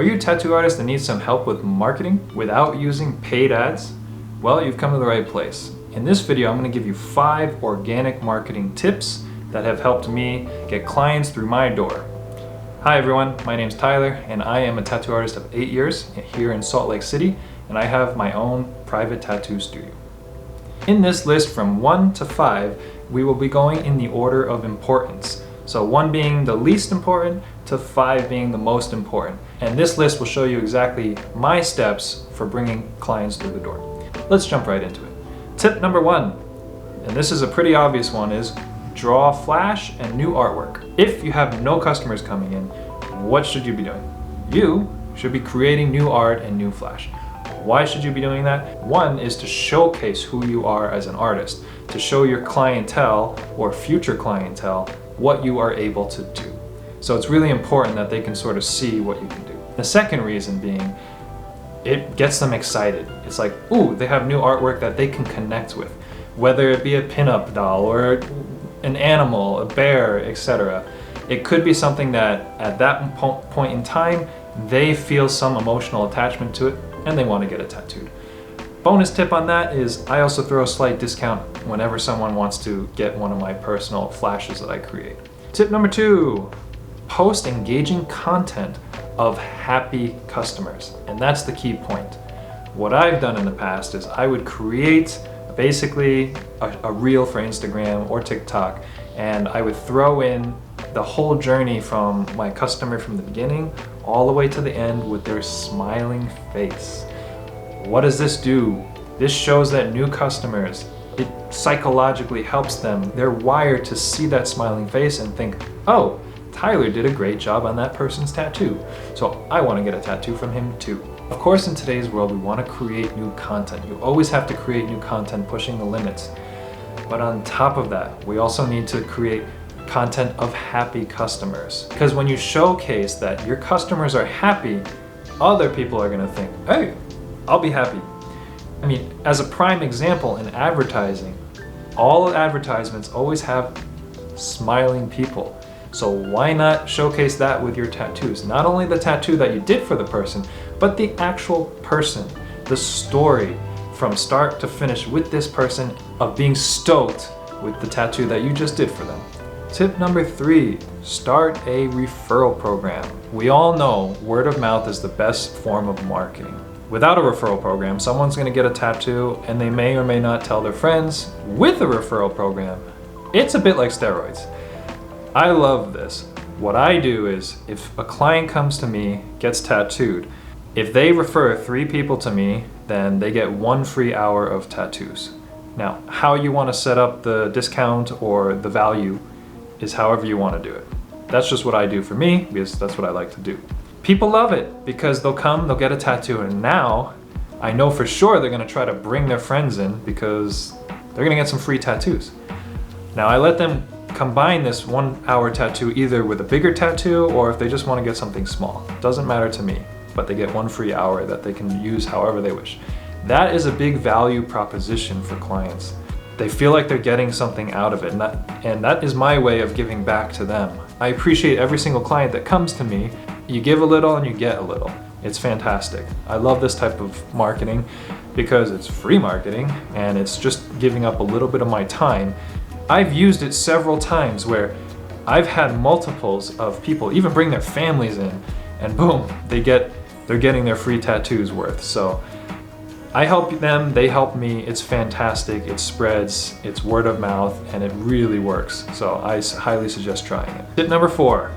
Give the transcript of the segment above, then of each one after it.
Are you a tattoo artist that needs some help with marketing without using paid ads? Well, you've come to the right place. In this video, I'm going to give you 5 organic marketing tips that have helped me get clients through my door. Hi everyone, my name's Tyler and I am a tattoo artist of 8 years here in Salt Lake City, and I have my own private tattoo studio. In this list from 1 to 5, we will be going in the order of importance. So 1 being the least important to 5 being the most important. And this list will show you exactly my steps for bringing clients through the door. Let's jump right into it. Tip number 1, and this is a pretty obvious one, is draw flash and new artwork. If you have no customers coming in, what should you be doing? You should be creating new art and new flash. Why should you be doing that? 1 is to showcase who you are as an artist, to show your clientele or future clientele what you are able to do. So it's really important that they can sort of see what you can do. The second reason being, it gets them excited. It's like, ooh, they have new artwork that they can connect with, whether it be a pinup doll or an animal, a bear, etc. It could be something that at that point in time, they feel some emotional attachment to it and they want to get it tattooed. Bonus tip on that is I also throw a slight discount whenever someone wants to get one of my personal flashes that I create. Tip number 2, post engaging content of happy customers. And that's the key point. What I've done in the past is I would create basically a reel for Instagram or TikTok, and I would throw in the whole journey from my customer from the beginning all the way to the end with their smiling face. What does this do? This shows that new customers, it psychologically helps them. They're wired to see that smiling face and think, oh, Tyler did a great job on that person's tattoo, so I want to get a tattoo from him too. Of course, in today's world, we want to create new content. You always have to create new content, pushing the limits. But on top of that, we also need to create content of happy customers. Because when you showcase that your customers are happy, other people are going to think, hey, I'll be happy. I mean, as a prime example in advertising, all advertisements always have smiling people. So why not showcase that with your tattoos? Not only the tattoo that you did for the person, but the actual person, the story from start to finish with this person of being stoked with the tattoo that you just did for them. Tip number 3, start a referral program. We all know word of mouth is the best form of marketing. Without a referral program, someone's gonna get a tattoo and they may or may not tell their friends. With a referral program, it's a bit like steroids. I love this. What I do is, if a client comes to me, gets tattooed, if they refer 3 people to me, then they get 1 free hour of tattoos. Now, how you want to set up the discount or the value is however you want to do it. That's just what I do for me, because that's what I like to do. People love it because they'll come, they'll get a tattoo, and now I know for sure they're going to try to bring their friends in because they're going to get some free tattoos. Now, I let them combine this 1 hour tattoo either with a bigger tattoo or if they just want to get something small. Doesn't matter to me, but they get 1 free hour that they can use however they wish. That is a big value proposition for clients. They feel like they're getting something out of it, and that is my way of giving back to them. I appreciate every single client that comes to me. You give a little and you get a little. It's fantastic. I love this type of marketing because it's free marketing and it's just giving up a little bit of my time. I've used it several times where I've had multiples of people even bring their families in, and boom, they're getting their free tattoos worth. So I help them, they help me. It's fantastic. It spreads, it's word of mouth, and it really works. So I highly suggest trying it. Tip number 4,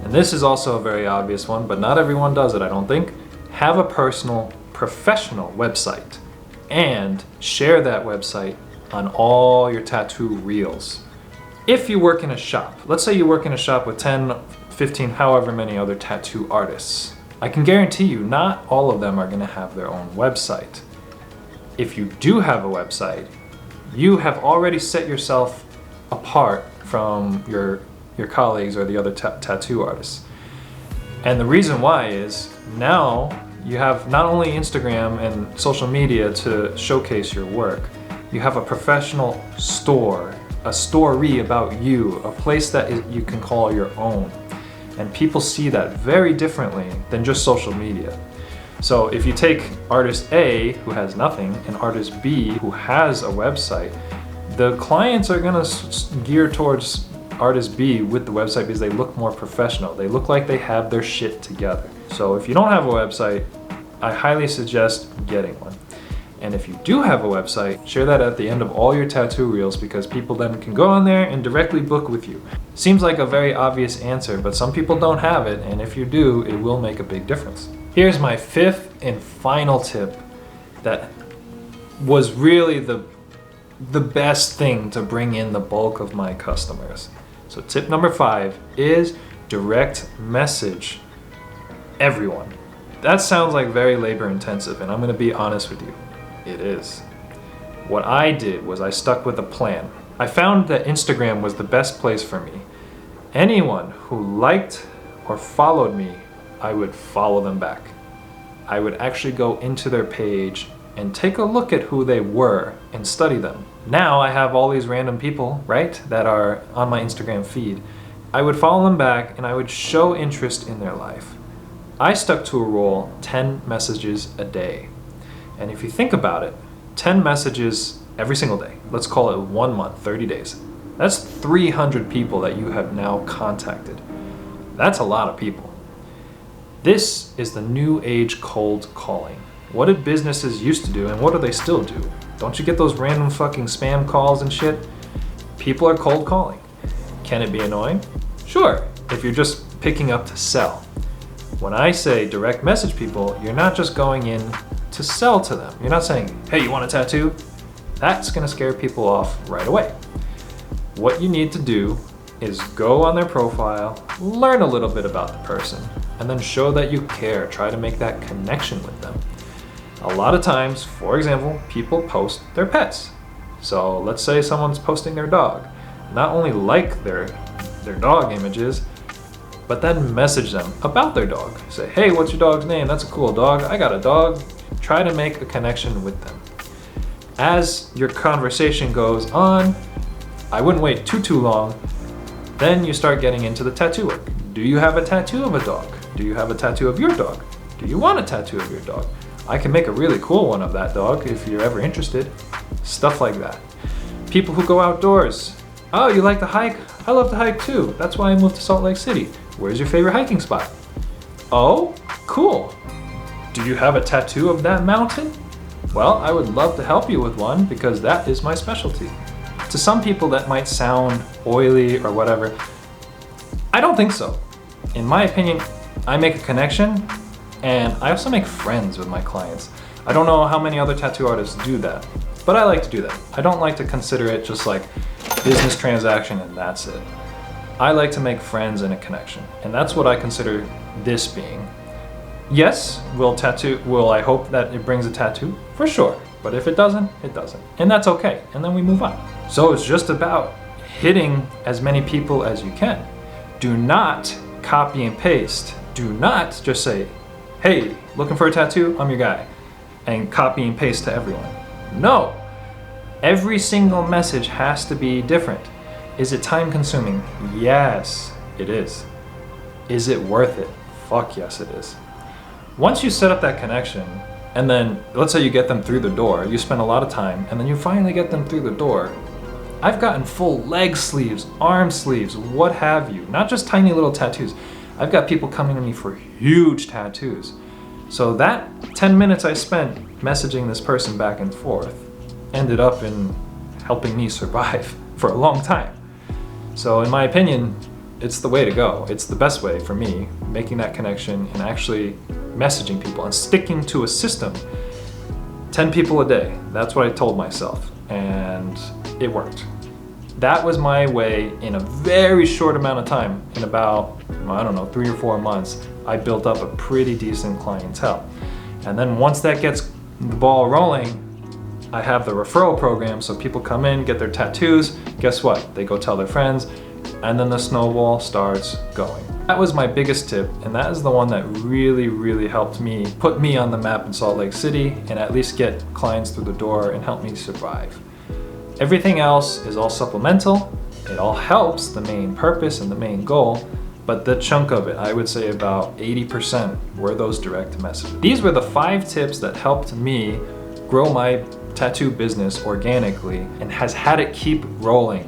and this is also a very obvious one, but not everyone does it, I don't think. Have a personal, professional website and share that website on all your tattoo reels. If you work in a shop, let's say you work in a shop with 10, 15, however many other tattoo artists, I can guarantee you not all of them are gonna have their own website. If you do have a website, you have already set yourself apart from your colleagues or the other tattoo artists. And the reason why is now you have not only Instagram and social media to showcase your work, you have a professional store, a story about you, a place that you can call your own. And people see that very differently than just social media. So if you take artist A, who has nothing, and artist B, who has a website, the clients are gonna gear towards artist B with the website because they look more professional. They look like they have their shit together. So if you don't have a website, I highly suggest getting one. And if you do have a website, share that at the end of all your tattoo reels, because people then can go on there and directly book with you. Seems like a very obvious answer, but some people don't have it, and if you do, it will make a big difference. Here's my fifth and final tip that was really the best thing to bring in the bulk of my customers. So tip number 5 is direct message everyone. That sounds like very labor intensive, and I'm gonna be honest with you. It is. What I did was I stuck with a plan. I found that Instagram was the best place for me. Anyone who liked or followed me, I would follow them back. I would actually go into their page and take a look at who they were and study them. Now I have all these random people, right, that are on my Instagram feed. I would follow them back and I would show interest in their life. I stuck to a rule, 10 messages a day. And if you think about it, 10 messages every single day, let's call it 1 month, 30 days. That's 300 people that you have now contacted. That's a lot of people. This is the new age cold calling. What did businesses used to do and what do they still do? Don't you get those random fucking spam calls and shit? People are cold calling. Can it be annoying? Sure, if you're just picking up to sell. When I say direct message people, you're not just going in to sell to them. You're not saying, hey, you want a tattoo? That's gonna scare people off right away. What you need to do is go on their profile, learn a little bit about the person, and then show that you care. Try to make that connection with them. A lot of times, for example, people post their pets. So let's say someone's posting their dog. Not only like their dog images, but then message them about their dog. Say, hey, what's your dog's name? That's a cool dog. I got a dog. Try to make a connection with them. As your conversation goes on, I wouldn't wait too long. Then you start getting into the tattoo work. Do you have a tattoo of a dog? Do you have a tattoo of your dog? Do you want a tattoo of your dog? I can make a really cool one of that dog if you're ever interested. Stuff like that. People who go outdoors. Oh, you like to hike? I love to hike too. That's why I moved to Salt Lake City. Where's your favorite hiking spot? Oh, cool. Do you have a tattoo of that mountain? Well, I would love to help you with one because that is my specialty. To some people that might sound oily or whatever. I don't think so. In my opinion, I make a connection and I also make friends with my clients. I don't know how many other tattoo artists do that, but I like to do that. I don't like to consider it just like business transaction and that's it. I like to make friends and a connection, and that's what I consider this being. Yes, will I hope that it brings a tattoo? For sure, but if it doesn't, it doesn't. And that's okay, and then we move on. So it's just about hitting as many people as you can. Do not copy and paste. Do not just say, hey, looking for a tattoo? I'm your guy. And copy and paste to everyone. No, every single message has to be different. Is it time consuming? Yes, it is. Is it worth it? Fuck yes, it is. Once you set up that connection, and then let's say you get them through the door, you spend a lot of time, and then you finally get them through the door. I've gotten full leg sleeves, arm sleeves, what have you, not just tiny little tattoos. I've got people coming to me for huge tattoos. So that 10 minutes I spent messaging this person back and forth ended up in helping me survive for a long time. So in my opinion, it's the way to go. It's the best way for me, making that connection and actually messaging people and sticking to a system. 10 people a day, that's what I told myself, and it worked. That was my way in a very short amount of time. In about, I don't know, 3 or 4 months, I built up a pretty decent clientele. And then once that gets the ball rolling, I have the referral program, so people come in, get their tattoos, guess what? They go tell their friends, and then the snowball starts going. That was my biggest tip, and that is the one that really, really helped me, put me on the map in Salt Lake City, and at least get clients through the door and help me survive. Everything else is all supplemental. It all helps the main purpose and the main goal, but the chunk of it, I would say about 80%, were those direct messages. These were the 5 tips that helped me grow my tattoo business organically and has had it keep rolling.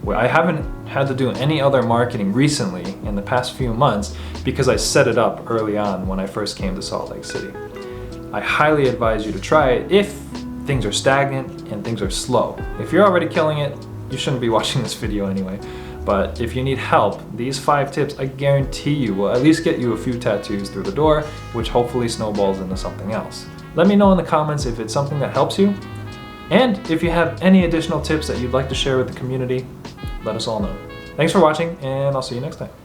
I haven't had to do any other marketing recently in the past few months because I set it up early on when I first came to Salt Lake City. I highly advise you to try it if things are stagnant and things are slow. If you're already killing it, you shouldn't be watching this video anyway. But if you need help, these 5 tips, I guarantee you, will at least get you a few tattoos through the door, which hopefully snowballs into something else. Let me know in the comments if it's something that helps you. And if you have any additional tips that you'd like to share with the community, let us all know. Thanks for watching, and I'll see you next time.